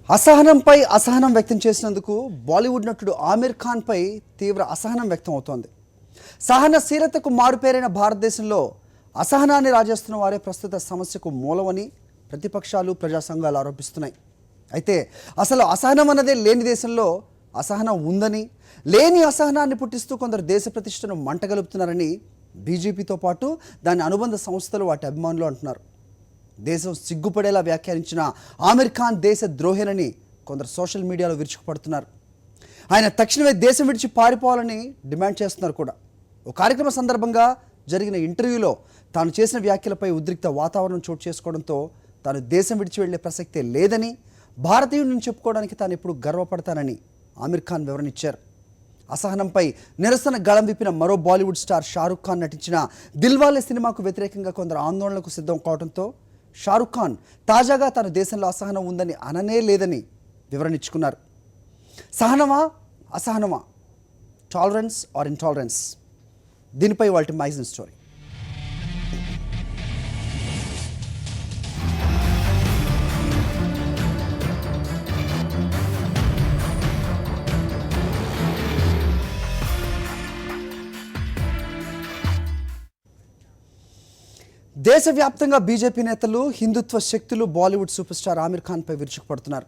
అసహనంపై అసహనం వ్యక్తం చేసినందుకు బాలీవుడ్ నటుడు ఆమిర్ ఖాన్పై తీవ్ర అసహనం వ్యక్తం అవుతోంది. సహనశీలతకు మారుపేరైన భారతదేశంలో అసహనాన్ని రాజేస్తున్న వారే ప్రస్తుత సమస్యకు మూలమని ప్రతిపక్షాలు ప్రజా సంఘాలు ఆరోపిస్తున్నాయి. అయితే అసలు అసహనం అన్నదే లేని దేశంలో అసహనం ఉందని, లేని అసహనాన్ని పుట్టిస్తూ కొందరు దేశ ప్రతిష్టను మంటగలుపుతున్నారని బీజేపీతో పాటు దాని అనుబంధ సంస్థలు వాటి అభిమానులు అంటున్నారు. దేశం సిగ్గుపడేలా వ్యాఖ్యానించిన ఆమిర్ ఖాన్ దేశ ద్రోహేనని కొందరు సోషల్ మీడియాలో విరుచుకుపడుతున్నారు. ఆయన తక్షణమే దేశం విడిచి పారిపోవాలని డిమాండ్ చేస్తున్నారు కూడా. ఓ కార్యక్రమ సందర్భంగా జరిగిన ఇంటర్వ్యూలో తాను చేసిన వ్యాఖ్యలపై ఉద్రిక్త వాతావరణం చోటు చేసుకోవడంతో తాను దేశం విడిచి వెళ్లే ప్రసక్తే లేదని, భారతీయుడిని చెప్పుకోవడానికి తాను ఎప్పుడు గర్వపడతానని ఆమిర్ ఖాన్ వివరణిచ్చారు. అసహనంపై నిరసన గళం విప్పిన మరో బాలీవుడ్ స్టార్ షారుఖ్ ఖాన్ నటించిన దిల్వాలే సినిమాకు వ్యతిరేకంగా కొందరు ఆందోళనకు సిద్ధం కావడంతో షారుఖ్ ఖాన్ తాజాగా తన దేశంలో అసహనం ఉందని అననే లేదని వివరణించుకున్నారు. సహనమా అసహనమా, టాలరెన్స్ ఆర్ ఇంటాలరెన్స్, దీనిపై వాటి మ్యాగజైన్ స్టోరీ. దేశవ్యాప్తంగా బీజేపీ నేతలు, హిందుత్వ శక్తులు బాలీవుడ్ సూపర్ స్టార్ ఆమిర్ ఖాన్పై విరుచుకుపడుతున్నారు.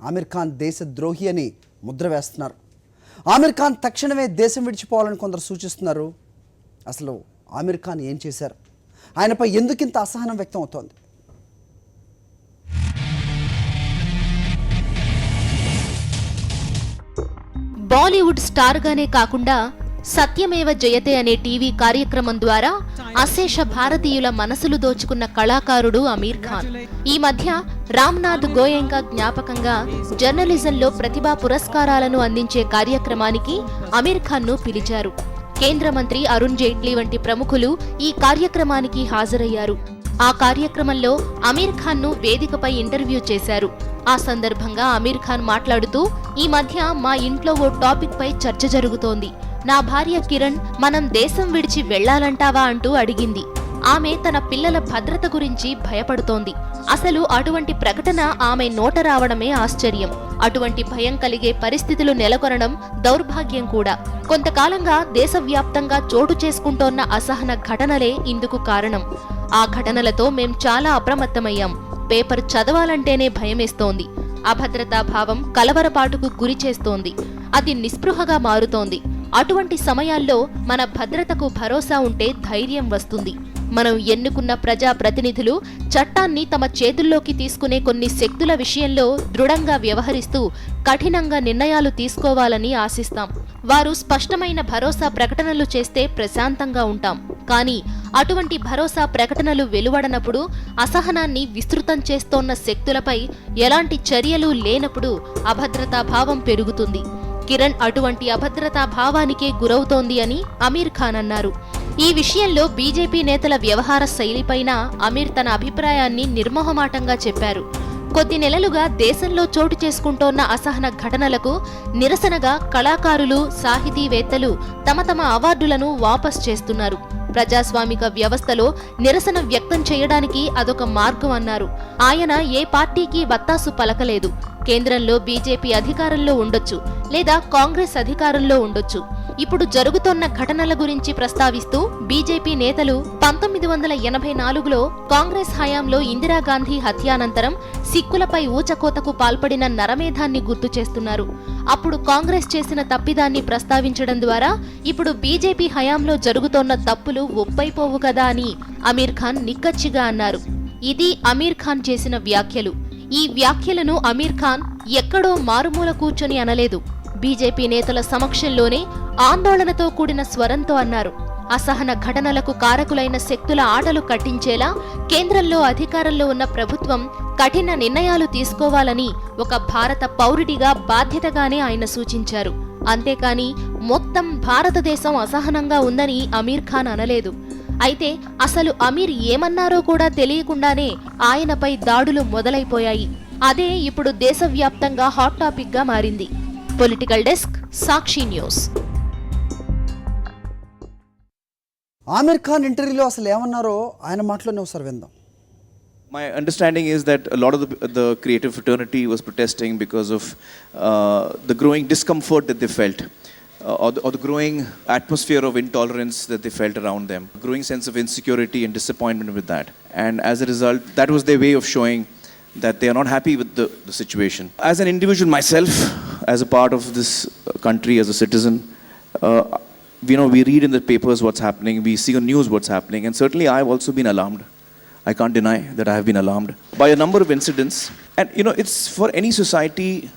ఆమిర్ ఖాన్ దేశ ద్రోహి అని ముద్ర వేస్తున్నారు. ఆమిర్ ఖాన్ తక్షణమే దేశం విడిచిపోవాలని కొందరు సూచిస్తున్నారు. అసలు ఆమిర్ ఖాన్ ఏం చేశారు? ఆయనపై ఎందుకింత అసహనం వ్యక్తం అవుతోంది? బాలీవుడ్ స్టార్గానే కాకుండా సత్యమేవ జయతే అనే టీవీ కార్యక్రమం ద్వారా అశేష భారతీయుల మనసులు దోచుకున్న కళాకారుడు ఆమిర్ ఖాన్. ఈ మధ్య రామ్నాథ్ గోయంకా జ్ఞాపకంగా జర్నలిజంలో ప్రతిభా పురస్కారాలను అందించే కార్యక్రమానికి ఆమిర్ ఖాన్ ను పిలిచారు. కేంద్ర మంత్రి అరుణ్ జైట్లీ వంటి ప్రముఖులు ఈ కార్యక్రమానికి హాజరయ్యారు. ఆ కార్యక్రమంలో ఆమిర్ ఖాన్ ను వేదికపై ఇంటర్వ్యూ చేశారు. ఆ సందర్భంగా ఆమిర్ ఖాన్ మాట్లాడుతూ, ఈ మధ్య మా ఇంట్లో ఓ టాపిక్ పై చర్చ జరుగుతోంది. నా భార్య కిరణ్ మనం దేశం విడిచి వెళ్లాలంటావా అంటూ అడిగింది. ఆమె తన పిల్లల భద్రత గురించి భయపడుతోంది. అసలు అటువంటి ప్రకటన ఆమె నోట రావడమే ఆశ్చర్యం. అటువంటి భయం కలిగే పరిస్థితులు నెలకొనడం దౌర్భాగ్యం కూడా. కొంతకాలంగా దేశవ్యాప్తంగా చోటు చేసుకుంటోన్న అసహన ఘటనలే ఇందుకు కారణం. ఆ ఘటనలతో మేం చాలా అప్రమత్తమయ్యాం. పేపర్ చదవాలంటేనే భయమేస్తోంది. అభద్రతా భావం కలవరపాటుకు గురి చేస్తోంది. అది నిస్పృహగా మారుతోంది. అటువంటి సమయాల్లో మన భద్రతకు భరోసా ఉంటే ధైర్యం వస్తుంది. మనం ఎన్నుకున్న ప్రజా ప్రతినిధులు చట్టాన్ని తమ చేతుల్లోకి తీసుకునే కొన్ని శక్తుల విషయంలో దృఢంగా వ్యవహరిస్తూ కఠినంగా నిర్ణయాలు తీసుకోవాలని ఆశిస్తాం. వారు స్పష్టమైన భరోసా ప్రకటనలు చేస్తే ప్రశాంతంగా ఉంటాం. కానీ అటువంటి భరోసా ప్రకటనలు వెలువడనప్పుడు, అసహనాన్ని విస్తృతం చేస్తోన్న శక్తులపై ఎలాంటి చర్యలు లేనప్పుడు అభద్రతా భావం పెరుగుతుంది. కిరణ్ అటువంటి అభద్రతా భావానికే గురవుతోంది అని ఆమిర్ ఖాన్ అన్నారు. ఈ విషయంలో బీజేపీ నేతల వ్యవహార శైలిపైన ఆమిర్ తన అభిప్రాయాన్ని నిర్మోహమాటంగా చెప్పారు. కొద్ది నెలలుగా దేశంలో చోటు చేసుకుంటోన్న అసహన ఘటనలకు నిరసనగా కళాకారులు, సాహితీవేత్తలు తమ తమ అవార్డులను వాపస్ చేస్తున్నారు. ప్రజాస్వామిక వ్యవస్థలో నిరసన వ్యక్తం చేయడానికి అదొక మార్గం అన్నారు. ఆయన ఏ పార్టీకి వత్తాసు పలకలేదు. కేంద్రంలో బీజేపీ అధికారంలో ఉండొచ్చు, లేదా కాంగ్రెస్ అధికారంలో ఉండొచ్చు. ఇప్పుడు జరుగుతోన్న ఘటనల గురించి ప్రస్తావిస్తూ బీజేపీ నేతలు 1984లో కాంగ్రెస్ హయాంలో ఇందిరాగాంధీ హత్యానంతరం సిక్కులపై ఊచకోతకు పాల్పడిన నరమేధాన్ని గుర్తు చేస్తున్నారు. అప్పుడు కాంగ్రెస్ చేసిన తప్పిదాన్ని ప్రస్తావించడం ద్వారా ఇప్పుడు బీజేపీ హయాంలో జరుగుతోన్న తప్పులు ఒప్పైపోవు కదా అని ఆమిర్ ఖాన్ నిక్కచ్చిగా అన్నారు. ఇది ఆమిర్ ఖాన్ చేసిన వ్యాఖ్యలు. ఈ వ్యాఖ్యలను ఆమిర్ ఖాన్ ఎక్కడో మారుమూల కూర్చొని అనలేదు. బీజేపీ నేతల సమక్షంలోనే ఆందోళనతో కూడిన స్వరంతో అన్నారు. అసహన ఘటనలకు కారకులైన శక్తుల ఆటలు కట్టించేలా కేంద్రంలో అధికారంలో ఉన్న ప్రభుత్వం కఠిన నిర్ణయాలు తీసుకోవాలని ఒక భారత పౌరుడిగా బాధ్యతగానే ఆయన సూచించారు. అంతేకాని మొత్తం భారతదేశం అసహనంగా ఉందని ఆమిర్ ఖాన్ అనలేదు. అయితే అసలు ఆమిర్ ఏమన్నారో కూడా తెలియకుండానే ఆయనపై దాడులు మొదలైపోయాయి. అదే ఇప్పుడు దేశవ్యాప్తంగా హాట్ టాపిక్ గా మారింది. పొలిటికల్ డెస్క్, సాక్షి న్యూస్. ఆమిర్ ఖాన్ ఇంటర్వ్యూలో అసలు ఏమన్నారో ఆయన మాటలోనే ఒకసారి విందాం. My understanding is that a lot of the creative fraternity was protesting because of the growing discomfort that they felt, or the growing atmosphere of intolerance that they felt around them, growing sense of insecurity and disappointment with that. And as a result, that was their way of showing that they are not happy with the situation. As an individual myself, as a part of this country, as a citizen, we read in the papers what's happening, we see on news what's happening, and certainly I've also been alarmed. I can't deny that I have been alarmed by a number of incidents. And it's for any society,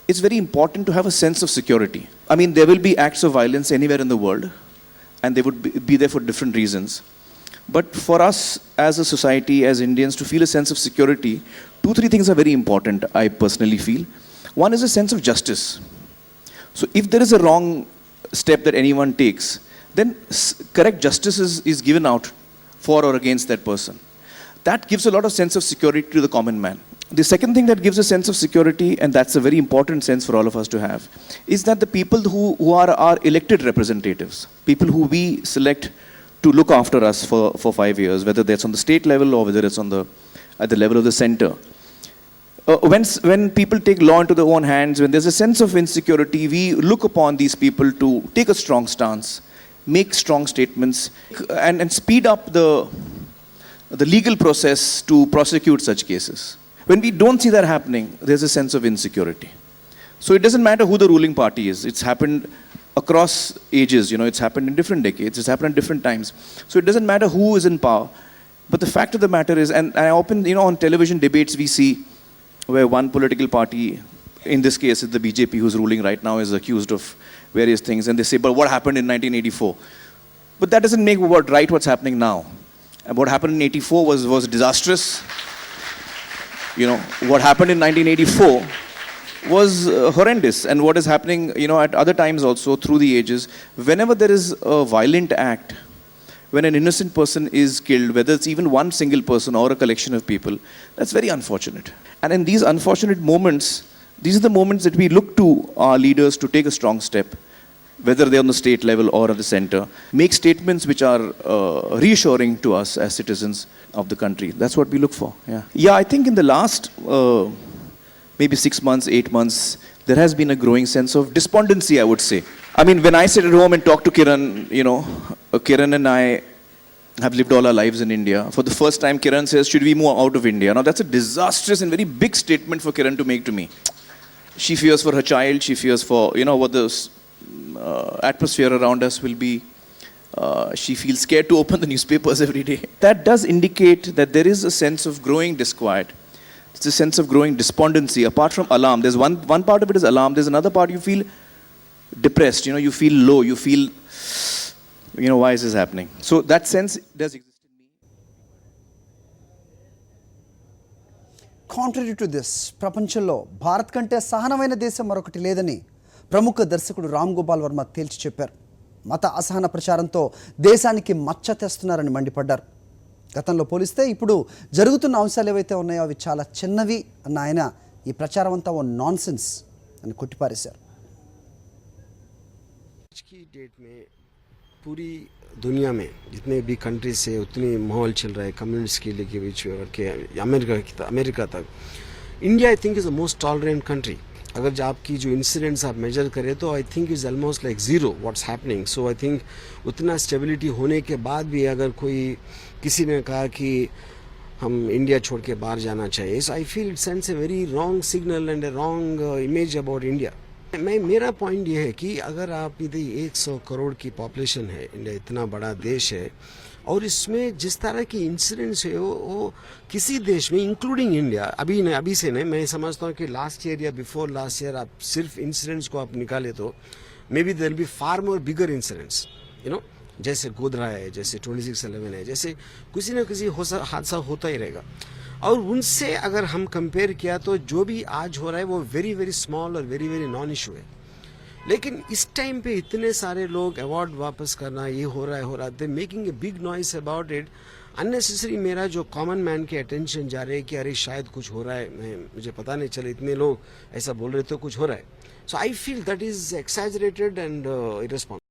it's very important to have a sense of security. I mean, there will be acts of violence anywhere in the world, and they would be there for different reasons. But for us as a society, as Indians, to feel a sense of security, 2-3 things are very important, I personally feel. One is a sense of justice. So if there is a wrong step that anyone takes, then correct justice is given out for or against that person. That gives a lot of sense of security to the common man. The second thing that gives a sense of security, and that's a very important sense for all of us to have, is that the people who are our elected representatives, people who we select to look after us for 5 years, whether that's on the state level or whether it's at the level of the center. When people take law into their own hands, when there's a sense of insecurity, we look upon these people to take a strong stance, make strong statements, and speed up the legal process to prosecute such cases. When we don't see that happening, there's a sense of insecurity. So it doesn't matter who the ruling party is. It's happened across ages, it's happened in different decades, it's happened at different times. So it doesn't matter who is in power. But the fact of the matter is, and I often, on television debates we see where one political party, in this case it's the BJP who's ruling right now, is accused of various things, and they say, but what happened in 1984? But that doesn't make what's happening now. And what happened in 84 was disastrous. What happened in 1984 was horrendous. And what is happening, at other times also through the ages, whenever there is a violent act, when an innocent person is killed, whether it's even one single person or a collection of people, that's very unfortunate. And in these unfortunate moments, these are the moments that we look to our leaders to take a strong step, whether they're on the state level or at the center, make statements which are reassuring to us as citizens of the country. That's what we look for. Yeah, I think in the last maybe 6 months, 8 months, there has been a growing sense of despondency, I would say. I mean, when I sit at home and talk to Kiran, Kiran and I have lived all our lives in India. For the first time, Kiran says, should we move out of India? Now, that's a disastrous and very big statement for Kiran to make to me. She fears for her child. She fears for, what the atmosphere around us will be. She feels scared to open the newspapers every day. That does indicate that there is a sense of growing disquiet. It's a sense of growing despondency. Apart from alarm, there's one part of it is alarm. There's another part you feel depressed. You feel low. You feel, why is this happening? So that sense does exist in me. Contrary to this, ప్రపంచంలో భారత్ కంటే సహనమైన దేశం మరొకటి లేదని ప్రముఖ దర్శకుడు రామ్ గోపాల్ వర్మ తేల్చి చెప్పారు. మత అసహన ప్రచారంతో దేశానికి మచ్చ తెస్తున్నారని మండిపడ్డారు. గతంలో పోలిస్తే ఇప్పుడు జరుగుతున్న అంశాలు ఏవైతే ఉన్నాయో అవి చాలా చిన్నవి అన్న ఆయన ఈ ప్రచారం అంతా ఓ నాన్సెన్స్ అని కొట్టిపారేశారు. पूरी दुनिया में जितने भी कंट्रीज से उतनी माहौल चल रहा है कम्युनिस्ट के लिए बीच के अमेरिका तक, India I think is the most tolerant country. अगर आपकी जो इंसिडेंट्स आप मेजर करें तो I think is almost like zero what's happening. So I think उतना स्टेबिलिटी होने के बाद भी अगर कोई किसी ने कहा कि हम इंडिया छोड़ के बाहर जाना चाहिए, so I feel it sends a very wrong signal and a wrong image about India. मेरा पॉइंट ये है कि अगर आप इधर 100 करोड़ की पॉपुलेशन है, इंडिया इतना बड़ा देश है, और इसमें जिस तरह की इंसिडेंट्स है वो किसी देश में इंक्लूडिंग इंडिया अभी से नहीं, मैं समझता हूँ कि लास्ट ईयर या बिफोर लास्ट ईयर आप सिर्फ इंसिडेंट्स को आप निकाले तो maybe there will be far more bigger incidents. जैसे गोधरा है, जैसे 26/11 है, जैसे किसी न किसी हादसा होता ही रहेगा. और उनसे अगर हम कंपेयर किया तो जो भी आज हो रहा है वो वेरी वेरी स्मॉल और वेरी वेरी नॉन इशू है. लेकिन इस टाइम पे इतने सारे लोग अवार्ड वापस करना, ये हो रहा है they making a big noise about it. Unnecessary मेरा जो कॉमन मैन के अटेंशन जा रहे हैं कि अरे शायद कुछ हो रहा है, मुझे पता नहीं चले, इतने लोग ऐसा बोल रहे तो कुछ हो रहा है. So I feel that is exaggerated and irresponsible.